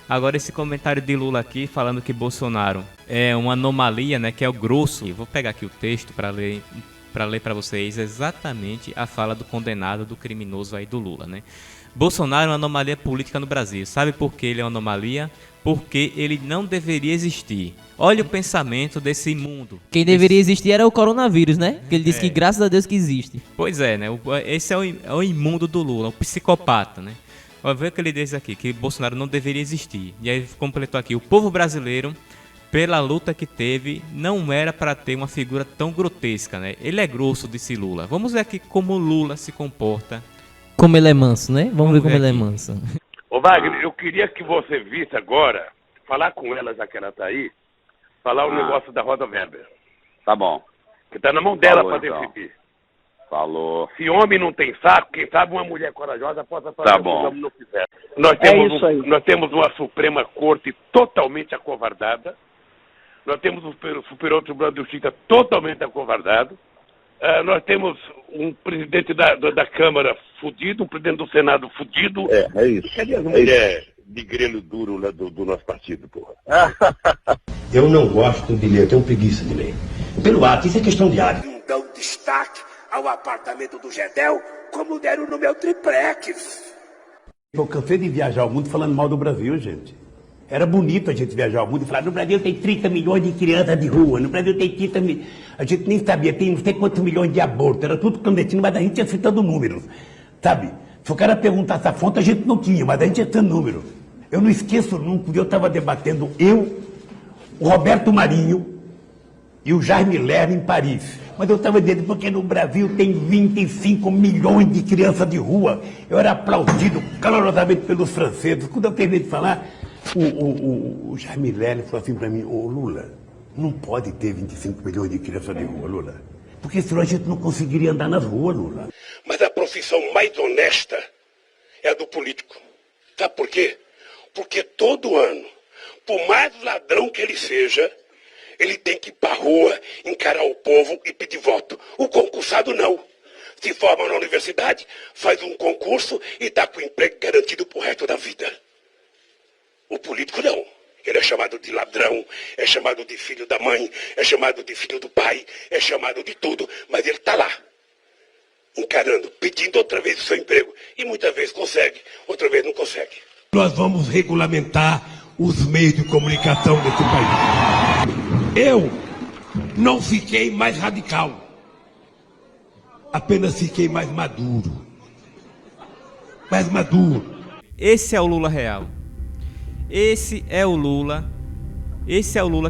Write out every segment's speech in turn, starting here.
Agora esse comentário de Lula aqui falando que Bolsonaro é uma anomalia, né, que é o grosso. Vou pegar aqui o texto para ler para vocês exatamente a fala do condenado, do criminoso aí do Lula, né? Bolsonaro é uma anomalia política no Brasil. Sabe por que ele é uma anomalia? Porque ele não deveria existir. Olha o pensamento desse imundo. Quem deveria existir era o coronavírus, né? Que ele disse que graças a Deus que existe. Pois é, né? Esse é o imundo do Lula, o psicopata, né? Olha, vê o que ele diz aqui, que Bolsonaro não deveria existir. E aí completou aqui, o povo brasileiro, pela luta que teve, não era para ter uma figura tão grotesca, né? Ele é grosso, disse Lula. Vamos ver aqui como Lula se comporta. Como ele é manso, né? Vamos ver como ele é manso. Ô Wagner, eu queria que você visse agora, falar com ela, já que ela tá aí, falar o negócio da Rosa Weber. Tá bom. Que tá na mão dela Falou, pra então. decidir. Falou. Se homem não tem saco, quem sabe uma mulher corajosa possa fazer Tá o que bom. os homens não fizeram. Nós temos uma Suprema Corte totalmente acovardada. Nós temos o Superior Tribunal de Justiça totalmente acovardado. Nós temos um presidente da Câmara fudido, um presidente do Senado fudido. É isso. Cadê as mulheres de grelo duro lá do nosso partido, porra? Eu não gosto de ler, eu tenho preguiça de ler. Pelo ato, isso é questão de hábito. Não dão destaque ao apartamento do Gedel como deram no meu triplex. Eu cansei de viajar ao mundo falando mal do Brasil, gente. Era bonito a gente viajar ao mundo e falar, no Brasil tem 30 milhões de crianças de rua, no Brasil tem 30 milhões... A gente nem sabia, tem não sei quantos milhões de abortos, era tudo clandestino, mas a gente ia citando números, sabe? Se o cara perguntasse a fonte, a gente não tinha, mas a gente ia citando números. Eu não esqueço nunca, eu estava debatendo, o Roberto Marinho e o Jaime Lerner em Paris. Mas eu estava dizendo, porque no Brasil tem 25 milhões de crianças de rua. Eu era aplaudido calorosamente pelos franceses. Quando eu terminei de falar, o Jaime Lerner falou assim para mim, ô Lula, não pode ter 25 milhões de crianças de rua, Lula. Porque senão a gente não conseguiria andar nas ruas, Lula. Mas a profissão mais honesta é a do político. Sabe por quê? Porque todo ano, por mais ladrão que ele seja, ele tem que ir pra rua, encarar o povo e pedir voto. O concursado não. Se forma na universidade, faz um concurso e tá com o emprego garantido pro resto da vida. O político não. Ele é chamado de ladrão, é chamado de filho da mãe, é chamado de filho do pai, é chamado de tudo, mas ele tá lá, encarando, pedindo outra vez o seu emprego. E muitas vezes consegue, outra vez não consegue. Nós vamos regulamentar os meios de comunicação desse país. Eu não fiquei mais radical, apenas fiquei mais maduro. Mais maduro. Esse é o Lula real. Esse é o Lula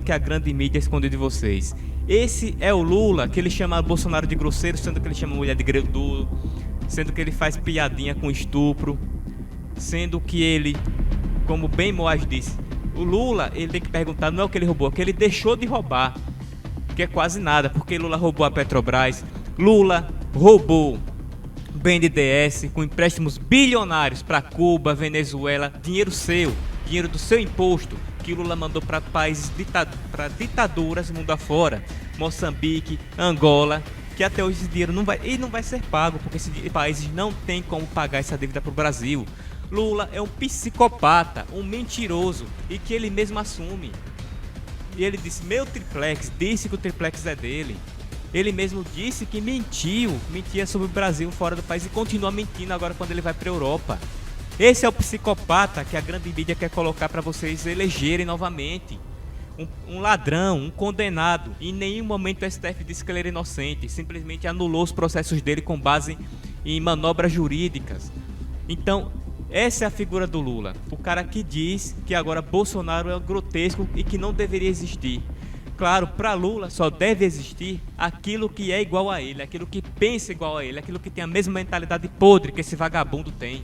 que a grande mídia escondeu de vocês. Esse é o Lula que ele chama Bolsonaro de grosseiro, sendo que ele chama a mulher de grelo duro, sendo que ele faz piadinha com estupro, sendo que ele, como bem Moaz disse, o Lula, ele tem que perguntar, não é o que ele roubou, é o que ele deixou de roubar, que é quase nada, porque Lula roubou a Petrobras, Lula roubou o BNDES com empréstimos bilionários para Cuba, Venezuela, dinheiro seu, dinheiro do seu imposto, que Lula mandou para países, para ditaduras mundo afora, Moçambique, Angola, que até hoje esse dinheiro não vai ser pago, porque esses países não têm como pagar essa dívida para o Brasil. Lula é um psicopata, um mentiroso, e que ele mesmo assume. E ele disse, disse que o triplex é dele. Ele mesmo disse que mentia sobre o Brasil fora do país e continua mentindo agora quando ele vai para a Europa. Esse é o psicopata que a grande mídia quer colocar para vocês elegerem novamente. Um ladrão, um condenado. Em nenhum momento o STF disse que ele era inocente. Simplesmente anulou os processos dele com base em manobras jurídicas. Então, essa é a figura do Lula. O cara que diz que agora Bolsonaro é grotesco e que não deveria existir. Claro, para Lula só deve existir aquilo que é igual a ele, aquilo que pensa igual a ele, aquilo que tem a mesma mentalidade podre que esse vagabundo tem.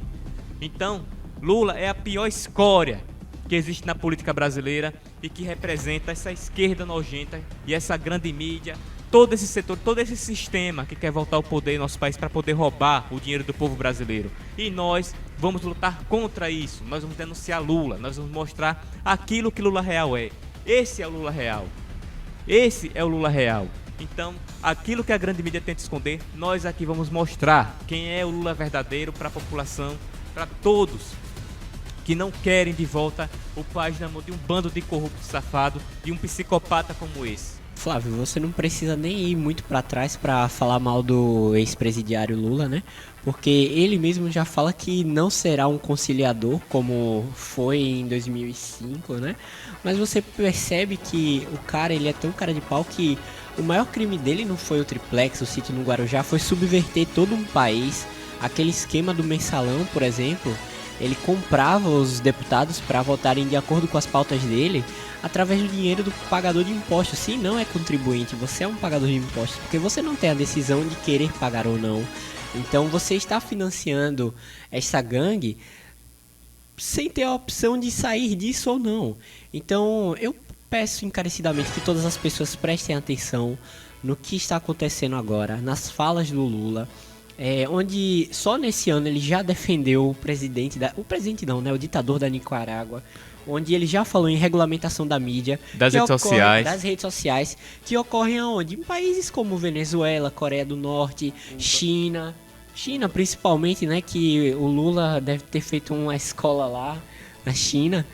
Então, Lula é a pior escória que existe na política brasileira e que representa essa esquerda nojenta e essa grande mídia, todo esse setor, todo esse sistema que quer voltar ao poder em nosso país para poder roubar o dinheiro do povo brasileiro. E nós vamos lutar contra isso, nós vamos denunciar Lula, nós vamos mostrar aquilo que Lula real é. Esse é o Lula real. Esse é o Lula real. Então, aquilo que a grande mídia tenta esconder, nós aqui vamos mostrar quem é o Lula verdadeiro para a população, para todos. que não querem de volta o país na mão de um bando de corruptos safados, de um psicopata como esse. Flávio, você não precisa nem ir muito para trás para falar mal do ex-presidiário Lula, né? Porque ele mesmo já fala que não será um conciliador como foi em 2005, né? Mas você percebe que o cara, ele é tão cara de pau que o maior crime dele não foi o triplex, o sítio no Guarujá, foi subverter todo um país. Aquele esquema do mensalão, por exemplo, ele comprava os deputados para votarem de acordo com as pautas dele através do dinheiro do pagador de impostos. Se não é contribuinte, você é um pagador de impostos, porque você não tem a decisão de querer pagar ou não. Então você está financiando essa gangue sem ter a opção de sair disso ou não. Então eu peço encarecidamente que todas as pessoas prestem atenção no que está acontecendo agora, nas falas do Lula, onde só nesse ano ele já defendeu o ditador da Nicarágua, onde ele já falou em regulamentação da mídia, das redes sociais, que ocorrem aonde? Em países como Venezuela, Coreia do Norte, China principalmente, né, que o Lula deve ter feito uma escola lá na China.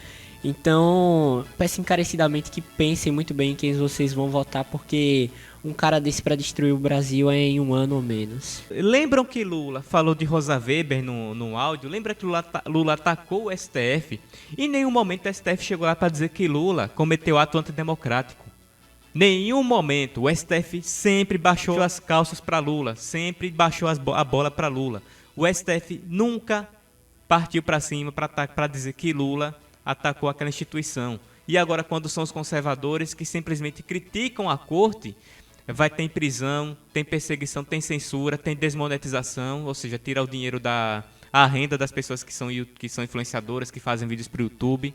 Então, peço encarecidamente que pensem muito bem em quem vocês vão votar, porque um cara desse para destruir o Brasil é em um ano ou menos. Lembram que Lula falou de Rosa Weber no áudio? Lembra que Lula atacou o STF? Em nenhum momento o STF chegou lá para dizer que Lula cometeu ato antidemocrático. Nenhum momento. O STF sempre baixou as calças para Lula, sempre baixou a bola para Lula. O STF nunca partiu para cima para dizer que Lula atacou aquela instituição. E agora, quando são os conservadores que simplesmente criticam a corte, vai ter prisão, tem perseguição, tem censura, tem desmonetização, ou seja, tira o dinheiro a renda das pessoas que são influenciadoras, que fazem vídeos para o YouTube.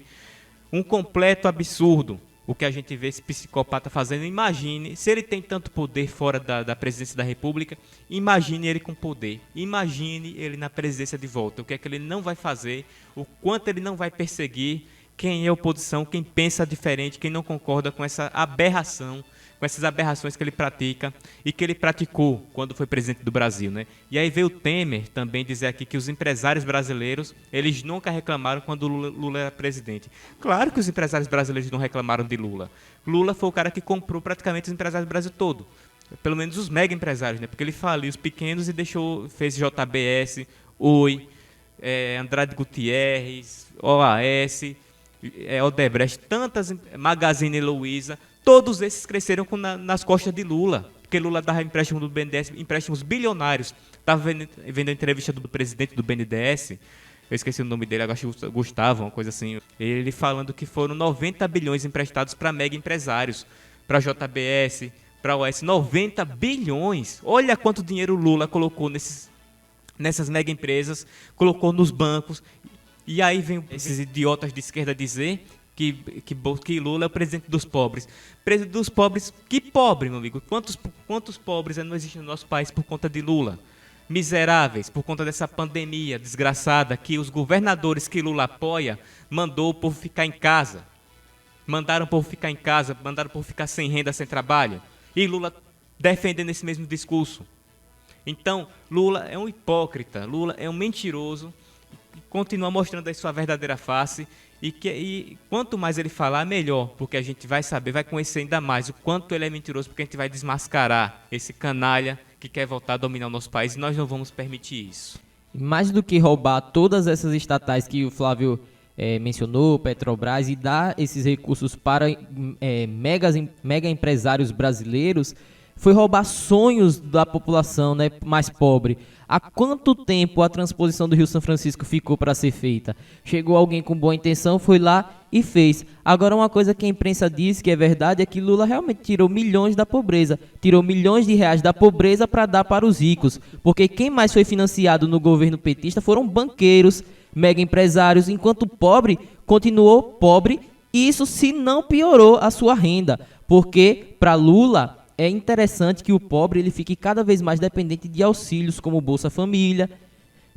Um completo absurdo o que a gente vê esse psicopata fazendo. Imagine, se ele tem tanto poder fora da presidência da República, imagine ele com poder, imagine ele na presidência de volta, o que é que ele não vai fazer, o quanto ele não vai perseguir quem é oposição, quem pensa diferente, quem não concorda com essa aberração, com essas aberrações que ele pratica e que ele praticou quando foi presidente do Brasil, né? E aí veio o Temer também dizer aqui que os empresários brasileiros, eles nunca reclamaram quando Lula era presidente. Claro que os empresários brasileiros não reclamaram de Lula. Lula foi o cara que comprou praticamente os empresários do Brasil todo. Pelo menos os mega empresários, né? Porque ele faliu os pequenos e fez JBS, Oi, Andrade Gutierrez, OAS, Odebrecht, tantas, Magazine Luiza, todos esses cresceram nas costas de Lula, porque Lula dava empréstimo do BNDES, empréstimos bilionários. Estava vendo a entrevista do presidente do BNDES, eu esqueci o nome dele, acho que Gustavo, uma coisa assim, ele falando que foram 90 bilhões emprestados para mega empresários, para JBS, para OAS, 90 bilhões. Olha quanto dinheiro Lula colocou nessas mega empresas, colocou nos bancos. E aí vem esses idiotas de esquerda dizer que Lula é o presidente dos pobres. Presidente dos pobres, que pobre, meu amigo? Quantos pobres não existem no nosso país por conta de Lula? Miseráveis, por conta dessa pandemia desgraçada que os governadores que Lula apoia mandou o povo ficar em casa. Mandaram o povo ficar em casa, mandaram o povo ficar sem renda, sem trabalho. E Lula defendendo esse mesmo discurso. Então, Lula é um hipócrita, Lula é um mentiroso, continua mostrando aí sua verdadeira face, e quanto mais ele falar, melhor, porque a gente vai saber, vai conhecer ainda mais o quanto ele é mentiroso, porque a gente vai desmascarar esse canalha que quer voltar a dominar o nosso país, e nós não vamos permitir isso. Mais do que roubar todas essas estatais que o Flávio mencionou, Petrobras, e dar esses recursos para mega empresários brasileiros, foi roubar sonhos da população, né, mais pobre. Há quanto tempo a transposição do Rio São Francisco ficou para ser feita? Chegou alguém com boa intenção, foi lá e fez. Agora, uma coisa que a imprensa diz que é verdade é que Lula realmente tirou milhões da pobreza, tirou milhões de reais da pobreza para dar para os ricos. Porque quem mais foi financiado no governo petista foram banqueiros, mega empresários, enquanto o pobre continuou pobre, e isso se não piorou a sua renda. Porque, para Lula, é interessante que o pobre ele fique cada vez mais dependente de auxílios como Bolsa Família,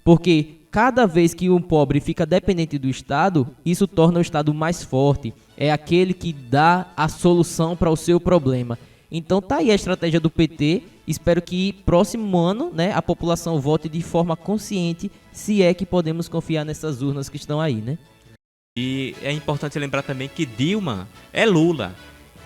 porque cada vez que um pobre fica dependente do Estado, isso torna o Estado mais forte. É aquele que dá a solução para o seu problema. Então tá aí a estratégia do PT. Espero que próximo ano, né, a população vote de forma consciente, se é que podemos confiar nessas urnas que estão aí, né? E é importante lembrar também que Dilma é Lula.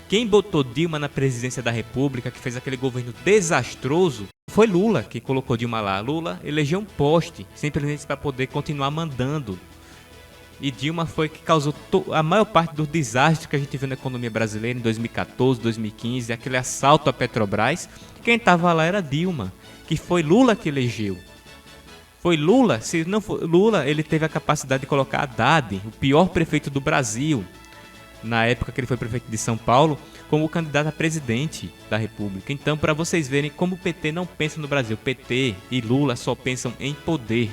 Quem botou Dilma na presidência da República, que fez aquele governo desastroso, foi Lula que colocou Dilma lá. Lula elegeu um poste, simplesmente para poder continuar mandando. E Dilma foi que causou a maior parte dos desastres que a gente viu na economia brasileira em 2014, 2015, aquele assalto à Petrobras. Quem estava lá era Dilma, que foi Lula que elegeu. Foi Lula, se não for Lula, ele teve a capacidade de colocar Haddad, o pior prefeito do Brasil, na época que ele foi prefeito de São Paulo, como candidato a presidente da República. Então, para vocês verem como o PT não pensa no Brasil, PT e Lula só pensam em poder.